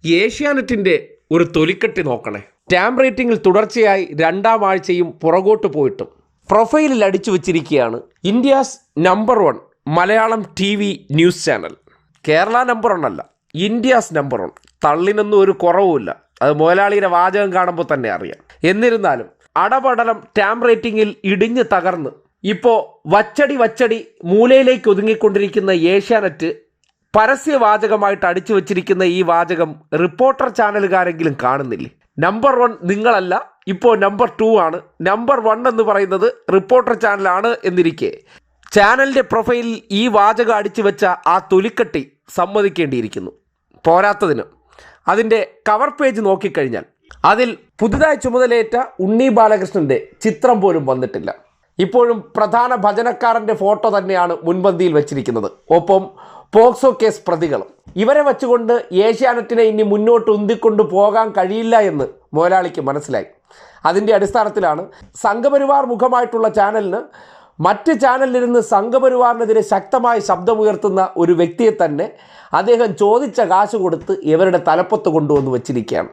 ഏഷ്യാനെറ്റിൻ്റെ ഒരു തൊലിക്കെട്ടി നോക്കണേ. ടാമ്പ് റേറ്റിംഗിൽ തുടർച്ചയായി 2ാം ആഴ്ചയും പുറകോട്ട് പോയിട്ടും പ്രൊഫൈലിൽ അടിച്ചു വച്ചിരിക്കുകയാണ് India's number 1 Malayalam TV news channel. Kerala number 1 അല്ല, ഇന്ത്യാസ് നമ്പർ 1. തള്ളിനൊന്നും ഒരു കുറവുമില്ല, അത് മുതലാളിയുടെ വാചകം കാണുമ്പോൾ തന്നെ അറിയാം. എന്നിരുന്നാലും അടപടലം ടാമ്പ് റേറ്റിംഗിൽ ഇടിഞ്ഞ് തകർന്ന് ഇപ്പോൾ വച്ചടി മൂലയിലേക്ക് ഒതുങ്ങിക്കൊണ്ടിരിക്കുന്ന ഏഷ്യാനെറ്റ് പരസ്യവാചകമായിട്ട് അടിച്ചു വച്ചിരിക്കുന്ന ഈ വാചകം റിപ്പോർട്ടർ ചാനലുകാരെങ്കിലും കാണുന്നില്ലേ? നമ്പർ 1 നിങ്ങളല്ല, ഇപ്പോൾ നമ്പർ 2 ആണ്. നമ്പർ 1 എന്ന് പറയുന്നത് റിപ്പോർട്ടർ ചാനലാണ് എന്നിരിക്കെ ചാനലിൻ്റെ പ്രൊഫൈലിൽ ഈ വാചകം അടിച്ചു വെച്ച ആ തൊലിക്കെട്ടി സമ്മതിക്കേണ്ടിയിരിക്കുന്നു. പോരാത്തതിന് അതിൻ്റെ കവർ പേജ് നോക്കിക്കഴിഞ്ഞാൽ അതിൽ പുതുതായി ചുമതലയേറ്റ ഉണ്ണി ബാലകൃഷ്ണൻ്റെ ചിത്രം പോലും വന്നിട്ടില്ല. ഇപ്പോഴും പ്രധാന ഭജനക്കാരൻ്റെ ഫോട്ടോ തന്നെയാണ് മുൻപന്തിയിൽ വെച്ചിരിക്കുന്നത്. ഒപ്പം പോക്സോ കേസ് പ്രതികളും. ഇവരെ വെച്ചുകൊണ്ട് ഏഷ്യാനെറ്റിനെ ഇനി മുന്നോട്ട് ഉന്തിക്കൊണ്ട് പോകാൻ കഴിയില്ല എന്ന് മുതലാളിക്ക് മനസ്സിലായി. അതിൻ്റെ അടിസ്ഥാനത്തിലാണ് സംഘപരിവാർ മുഖമായിട്ടുള്ള ചാനലിന് മറ്റ് ചാനലിലിരുന്ന് സംഘപരിവാറിനെതിരെ ശക്തമായി ശബ്ദമുയർത്തുന്ന ഒരു വ്യക്തിയെ തന്നെ അദ്ദേഹം ചോദിച്ച കാശ് കൊടുത്ത് ഇവരുടെ തലപ്പത്ത് കൊണ്ടുവന്ന് വച്ചിരിക്കുകയാണ്.